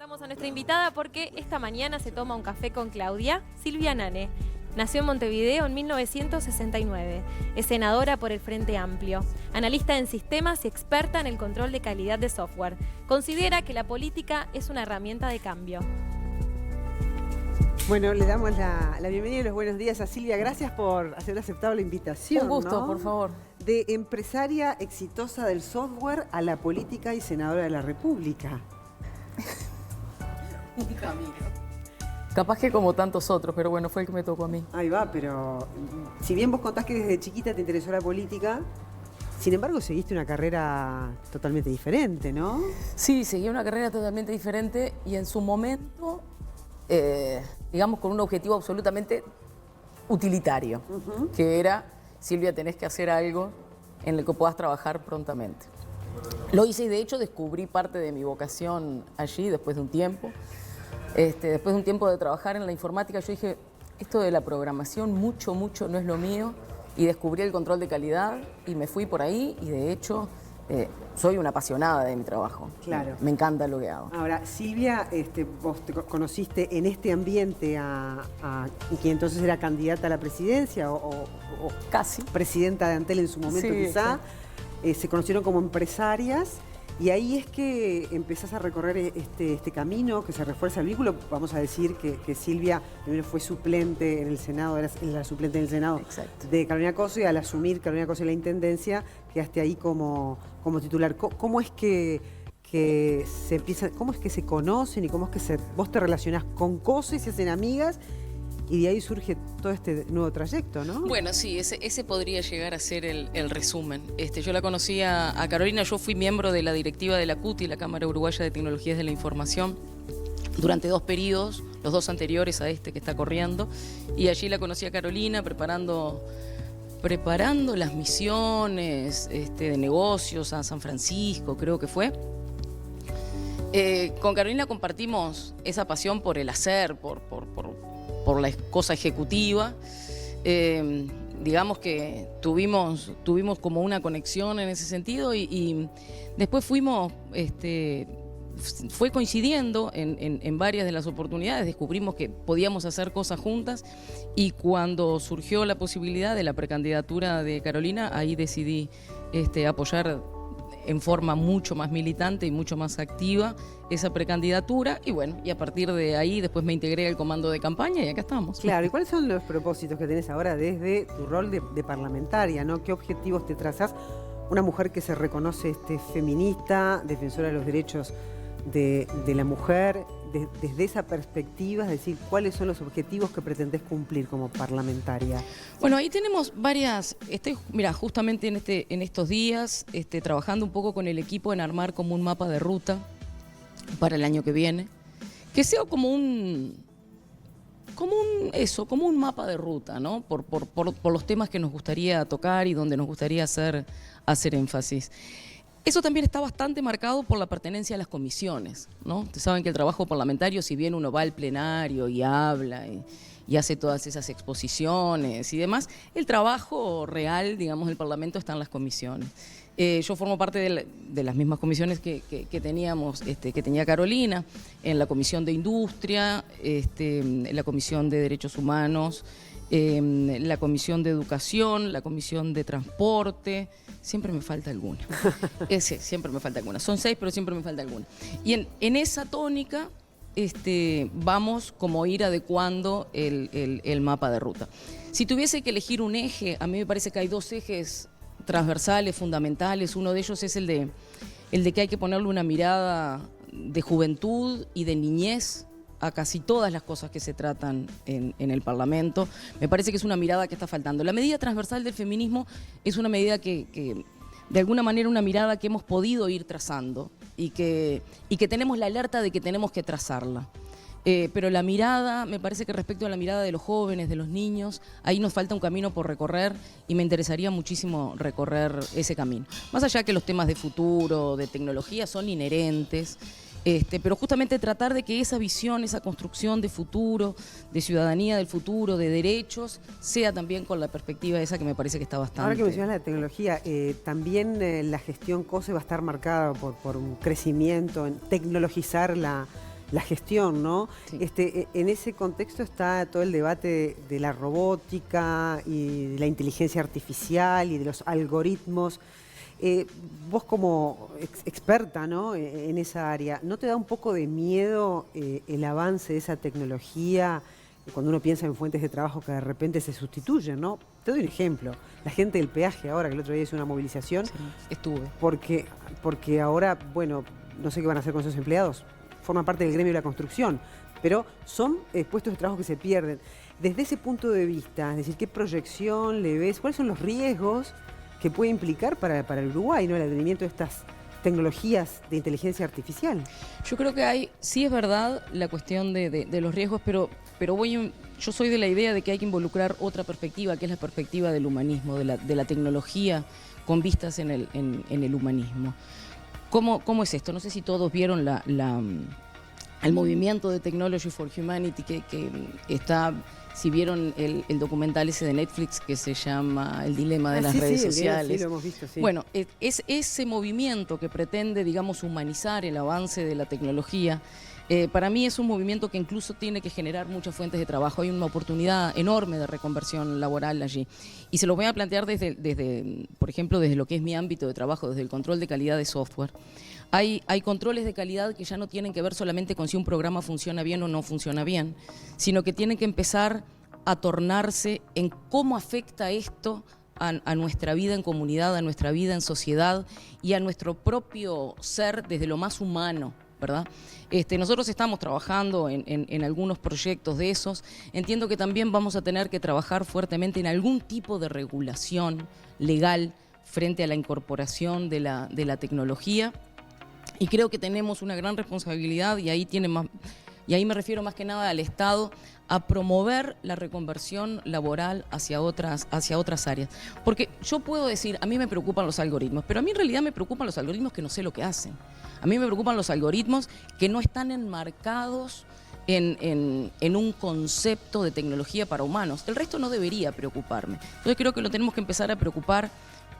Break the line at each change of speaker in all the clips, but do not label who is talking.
Presentamos a nuestra invitada porque esta mañana se toma un café con Claudia. Silvia Nane nació en Montevideo en 1969. Es senadora por el Frente Amplio, analista en sistemas y experta en el control de calidad de software. Considera que la política es una herramienta de cambio.
Bueno, le damos la bienvenida y los buenos días a Silvia. Gracias por haber aceptado la invitación.
Un gusto,
¿no?
por favor.
De empresaria exitosa del software a la política y senadora de la República.
Un camino. Capaz que como tantos otros, pero bueno, fue el que me tocó a mí.
Ahí va, pero si bien vos contás que desde chiquita te interesó la política, sin embargo seguiste una carrera totalmente diferente, ¿no?
Sí, seguí una carrera totalmente diferente y en su momento, digamos, con un objetivo absolutamente utilitario, que era, Silvia, tenés que hacer algo en el que puedas trabajar prontamente. Lo hice y de hecho descubrí parte de mi vocación allí después de un tiempo. Después de un tiempo de trabajar en la informática, yo dije, esto de la programación mucho no es lo mío, y descubrí el control de calidad y me fui por ahí y de hecho soy una apasionada de mi trabajo.
Claro.
Me encanta lo que hago.
Ahora, Silvia, vos te conociste en este ambiente y que entonces era candidata a la presidencia o
Casi.
presidenta de Antel en su momento,
Sí,
quizá.
sí.
Se conocieron como empresarias. Y ahí es que empezás a recorrer este camino, que se refuerza el vínculo. Vamos a decir que Silvia primero fue suplente en el Senado, era la suplente en el Senado.
Exacto.
De Carolina Cose, y al asumir Carolina Cose la intendencia, quedaste ahí como titular. ¿Cómo es que se empieza, cómo es que se conocen y cómo es que vos te relacionás con Cose y se hacen amigas? Y de ahí surge todo este nuevo trayecto, ¿no?
Bueno, sí, ese podría llegar a ser el resumen. Yo la conocí a Carolina, yo fui miembro de la directiva de la CUTI, la Cámara Uruguaya de Tecnologías de la Información, durante 2 periodos, los 2 anteriores a este que está corriendo, y allí la conocí a Carolina preparando las misiones de negocios a San Francisco, creo que fue. Con Carolina compartimos esa pasión por el hacer, por la cosa ejecutiva. Digamos que tuvimos como una conexión en ese sentido y después fue coincidiendo en varias de las oportunidades, descubrimos que podíamos hacer cosas juntas y cuando surgió la posibilidad de la precandidatura de Carolina, ahí decidí apoyar en forma mucho más militante y mucho más activa esa precandidatura y bueno, y a partir de ahí después me integré al comando de campaña y acá estamos.
Claro, ¿y cuáles son los propósitos que tenés ahora desde tu rol de parlamentaria, ¿no? ¿Qué objetivos te trazás? Una mujer que se reconoce feminista, defensora de los derechos de la mujer, desde esa perspectiva, es decir, ¿cuáles son los objetivos que pretendés cumplir como parlamentaria?
Bueno, ahí tenemos varias, mira, justamente en estos días, trabajando un poco con el equipo en armar como un mapa de ruta para el año que viene, que sea como un mapa de ruta, ¿no? Por los temas que nos gustaría tocar y donde nos gustaría hacer énfasis. Eso también está bastante marcado por la pertenencia a las comisiones, ¿no? Ustedes saben que el trabajo parlamentario, si bien uno va al plenario y habla y hace todas esas exposiciones y demás, el trabajo real, digamos, del Parlamento está en las comisiones. Yo formo parte de las mismas comisiones que teníamos, que tenía Carolina, en la Comisión de Industria, en la Comisión de Derechos Humanos, la Comisión de Educación, la Comisión de Transporte. Siempre me falta alguna. Siempre me falta alguna. Son 6, pero siempre me falta alguna. Y en esa tónica vamos como ir adecuando el mapa de ruta. Si tuviese que elegir un eje, a mí me parece que hay 2 ejes transversales, fundamentales. Uno de ellos es el de que hay que ponerle una mirada de juventud y de niñez a casi todas las cosas que se tratan en el Parlamento. Me parece que es una mirada que está faltando. La medida transversal del feminismo es una medida que de alguna manera, una mirada que hemos podido ir trazando y que tenemos la alerta de que tenemos que trazarla. Pero la mirada, me parece que respecto a la mirada de los jóvenes, de los niños, ahí nos falta un camino por recorrer y me interesaría muchísimo recorrer ese camino. Más allá que los temas de futuro, de tecnología son inherentes, pero justamente tratar de que esa visión, esa construcción de futuro, de ciudadanía del futuro, de derechos, sea también con la perspectiva esa que me parece que está bastante...
Ahora que mencionas la tecnología, también la gestión COSE va a estar marcada por un crecimiento en tecnologizar la la gestión, ¿no?
Sí.
En ese contexto está todo el debate de la robótica y de la inteligencia artificial y de los algoritmos. Vos como experta, ¿no?, en esa área, ¿no te da un poco de miedo el avance de esa tecnología cuando uno piensa en fuentes de trabajo que de repente se sustituyen, ¿no? Te doy un ejemplo. La gente del peaje ahora, que el otro día hizo una movilización,
Sí, estuve.
porque ahora, bueno, no sé qué van a hacer con esos empleados, forman parte del gremio de la construcción, pero son puestos de trabajo que se pierden. Desde ese punto de vista, es decir, ¿qué proyección le ves? ¿Cuáles son los riesgos que puede implicar para el Uruguay, ¿no?, el advenimiento de estas tecnologías de inteligencia artificial?
Yo creo que sí es verdad la cuestión de los riesgos, pero yo soy de la idea de que hay que involucrar otra perspectiva, que es la perspectiva del humanismo, de la tecnología con vistas en el humanismo. ¿Cómo es esto? No sé si todos vieron el movimiento de Technology for Humanity que está... Si vieron el documental ese de Netflix que se llama El dilema de las redes sociales.
Sí, lo hemos visto, sí.
Bueno, es ese movimiento que pretende, digamos, humanizar el avance de la tecnología. Para mí es un movimiento que incluso tiene que generar muchas fuentes de trabajo. Hay una oportunidad enorme de reconversión laboral allí. Y se lo voy a plantear por ejemplo, desde lo que es mi ámbito de trabajo, desde el control de calidad de software. Hay controles de calidad que ya no tienen que ver solamente con si un programa funciona bien o no funciona bien, sino que tienen que empezar a tornarse en cómo afecta esto a nuestra vida en comunidad, a nuestra vida en sociedad y a nuestro propio ser desde lo más humano, ¿verdad? Nosotros estamos trabajando en algunos proyectos de esos. Entiendo que también vamos a tener que trabajar fuertemente en algún tipo de regulación legal frente a la incorporación de la tecnología. Y creo que tenemos una gran responsabilidad y ahí me refiero más que nada al Estado, a promover la reconversión laboral hacia otras áreas. Porque yo puedo decir, a mí me preocupan los algoritmos, pero a mí en realidad me preocupan los algoritmos que no sé lo que hacen. A mí me preocupan los algoritmos que no están enmarcados en un concepto de tecnología para humanos. El resto no debería preocuparme. Entonces creo que lo tenemos que empezar a preocupar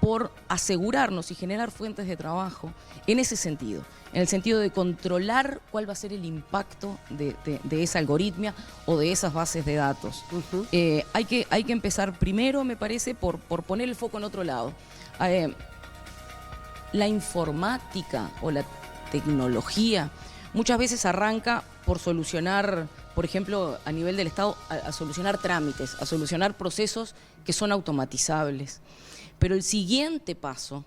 por asegurarnos y generar fuentes de trabajo en ese sentido, en el sentido de controlar cuál va a ser el impacto de esa algoritmia o de esas bases de datos.
Uh-huh.
Hay que empezar primero, me parece, por poner el foco en otro lado. La informática o la tecnología muchas veces arranca por solucionar, por ejemplo, a nivel del Estado, a solucionar trámites, a solucionar procesos que son automatizables. Pero el siguiente paso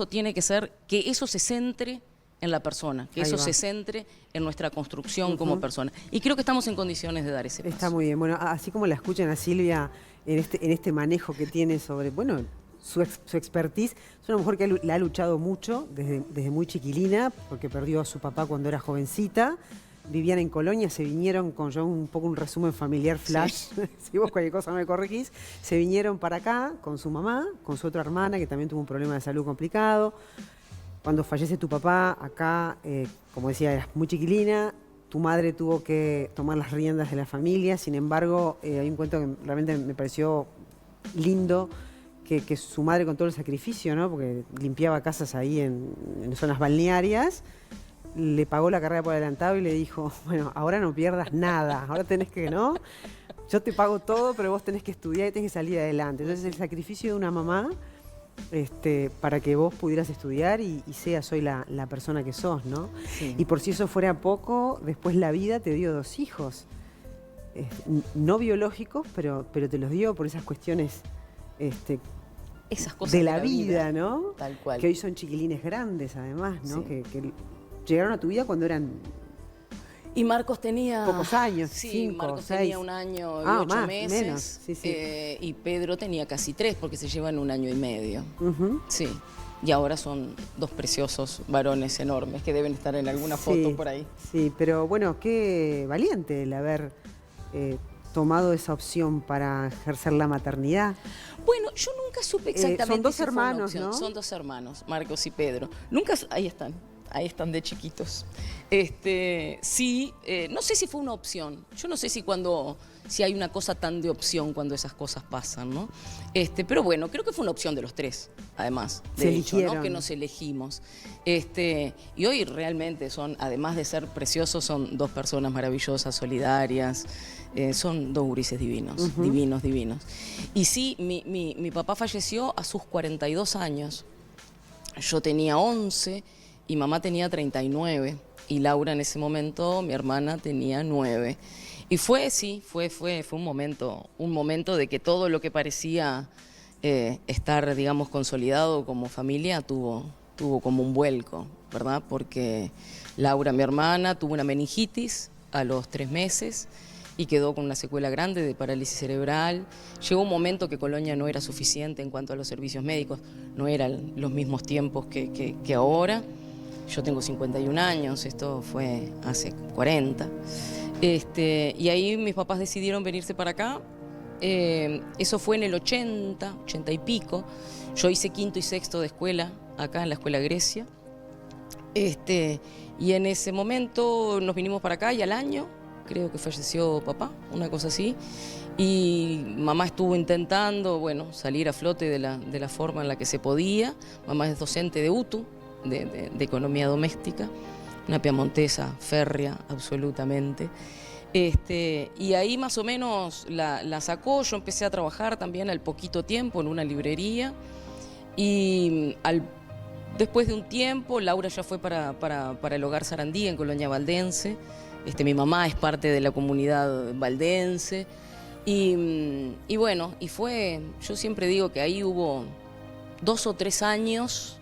tiene que ser que eso se centre en la persona, que eso se centre en nuestra construcción como persona. Y creo que estamos en condiciones de dar ese paso.
Está muy bien. Bueno, así como la escuchan a Silvia en este manejo que tiene sobre, bueno, su expertise, es una mujer que la ha luchado mucho desde muy chiquilina, porque perdió a su papá cuando era jovencita. Vivían en Colonia, se vinieron con yo un poco un resumen familiar flash, sí. Si vos cualquier cosa me corregís, se vinieron para acá con su mamá, con su otra hermana que también tuvo un problema de salud complicado. Cuando fallece tu papá, acá, como decía, eras muy chiquilina, tu madre tuvo que tomar las riendas de la familia, sin embargo, hay un cuento que realmente me pareció lindo, que su madre con todo el sacrificio, ¿no?, porque limpiaba casas ahí en zonas balnearias, le pagó la carrera por adelantado y le dijo, bueno, ahora no pierdas nada, ahora tenés que, ¿no? Yo te pago todo, pero vos tenés que estudiar y tenés que salir adelante. Entonces el sacrificio de una mamá para que vos pudieras estudiar y seas hoy la persona que sos, ¿no?
Sí.
Y por si eso fuera poco, después la vida te dio 2 hijos, no biológicos, pero te los dio por esas cuestiones
Esas cosas
de la vida, ¿no?
Tal cual.
Que hoy son chiquilines grandes, además, ¿no?
Sí.
Que llegaron a tu vida cuando eran
Y Marcos tenía...
pocos años,
sí,
5,
Marcos
6.
tenía 1 año y 8
más,
meses.
menos, sí.
Y Pedro tenía casi 3 porque se llevan 1 año y medio.
Uh-huh.
Sí. Y ahora son 2 preciosos varones enormes que deben estar en alguna foto por ahí.
Sí, pero bueno, qué valiente el haber tomado esa opción para ejercer la maternidad.
Bueno, yo nunca supe exactamente
son 2
si fue una
hermanos,
opción.
¿no?
Son 2 hermanos, Marcos y Pedro. Nunca, ahí están. ahí están de chiquitos. Sí, no sé si fue una opción. Yo no sé si hay una cosa tan de opción cuando esas cosas pasan, ¿no? Pero bueno, creo que fue una opción de los tres, además. De hecho, ¿no? Que nos elegimos. Y hoy realmente son, además de ser preciosos, son dos personas maravillosas, solidarias. Son dos gurises divinos, divinos, divinos. Y sí, mi papá falleció a sus 42 años. Yo tenía 11 y mamá tenía 39. Y Laura en ese momento, mi hermana, tenía 9. Y fue un momento de que todo lo que parecía estar, digamos, consolidado como familia tuvo como un vuelco, ¿verdad? Porque Laura, mi hermana, tuvo una meningitis a los 3 meses y quedó con una secuela grande de parálisis cerebral. Llegó un momento que Colonia no era suficiente en cuanto a los servicios médicos, no eran los mismos tiempos que ahora. Yo tengo 51 años, esto fue hace 40. Y ahí mis papás decidieron venirse para acá. Eso fue en el 80 y pico. Yo hice quinto y sexto de escuela acá en la Escuela Grecia. Y en ese momento nos vinimos para acá y al año creo que falleció papá, una cosa así. Y mamá estuvo intentando, bueno, salir a flote de la forma en la que se podía. Mamá es docente de UTU, de economía doméstica, una piamontesa férrea, absolutamente. Y ahí más o menos la sacó. Yo empecé a trabajar también al poquito tiempo en una librería. Y después de un tiempo, Laura ya fue para el Hogar Sarandí en Colonia Valdense. Mi mamá es parte de la comunidad valdense. Y bueno, yo siempre digo que ahí hubo 2 o 3 años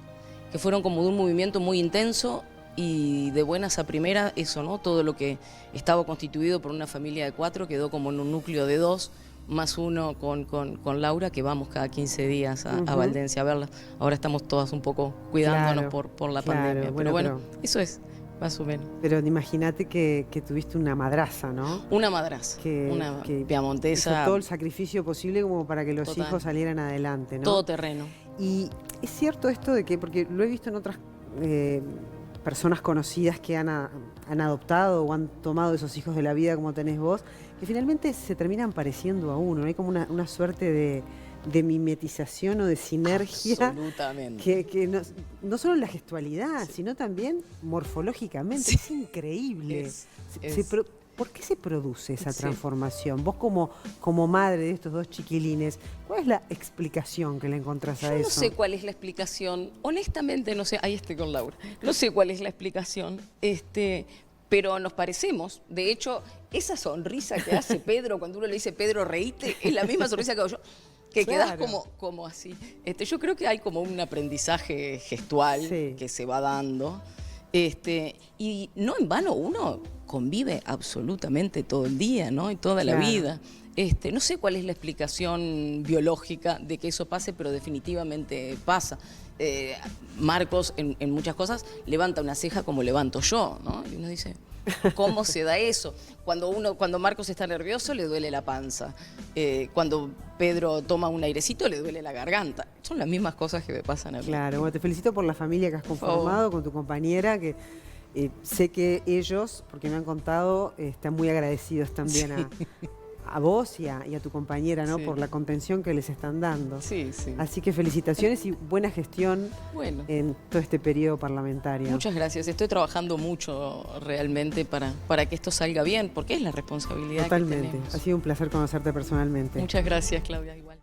que fueron como de un movimiento muy intenso y de buenas a primeras, eso, ¿no? Todo lo que estaba constituido por una familia de 4 quedó como en un núcleo de 2, más uno con Laura, que vamos cada 15 días a Valdense a verla. Ahora estamos todas un poco cuidándonos por la pandemia. Pero eso es, más o menos.
Pero imagínate que tuviste una madraza, ¿no?
Una madraza, una piamontesa.
Hizo todo el sacrificio posible como para que los hijos salieran adelante, ¿no?
Todo terreno.
Y es cierto esto de que, porque lo he visto en otras personas conocidas que han adoptado o han tomado esos hijos de la vida como tenés vos, que finalmente se terminan pareciendo a uno, ¿no? Hay como una suerte de mimetización o de sinergia.
Absolutamente.
Que no solo en la gestualidad, sino también morfológicamente. Sí. Es increíble. ¿Por qué se produce esa transformación? Vos como madre de estos 2 chiquilines, ¿cuál es la explicación que le encontrás a eso?
Yo no sé cuál es la explicación. Honestamente no sé. Ahí estoy con Laura. No sé cuál es la explicación. Pero nos parecemos. De hecho, esa sonrisa que hace Pedro cuando uno le dice Pedro, reíte, es la misma sonrisa que hago yo. Que quedás como así. Yo creo que hay como un aprendizaje gestual que se va dando. Y no en vano uno convive absolutamente todo el día, ¿no? Y toda la vida. No sé cuál es la explicación biológica de que eso pase, pero definitivamente pasa. Marcos, en muchas cosas, levanta una ceja como levanto yo, ¿no? Y uno dice, ¿cómo se da eso? Cuando Marcos está nervioso, le duele la panza. Cuando Pedro toma un airecito, le duele la garganta. Son las mismas cosas que me pasan a mí.
Claro, bueno, te felicito por la familia que has conformado con tu compañera, que sé que ellos, porque me han contado, están muy agradecidos también a vos y a tu compañera, ¿no? Por la contención que les están dando.
Sí.
Así que felicitaciones y buena gestión en todo este periodo parlamentario.
Muchas gracias. Estoy trabajando mucho realmente para que esto salga bien, porque es la responsabilidad que tenemos.
Totalmente. Ha sido un placer conocerte personalmente.
Muchas gracias, Claudia, igual.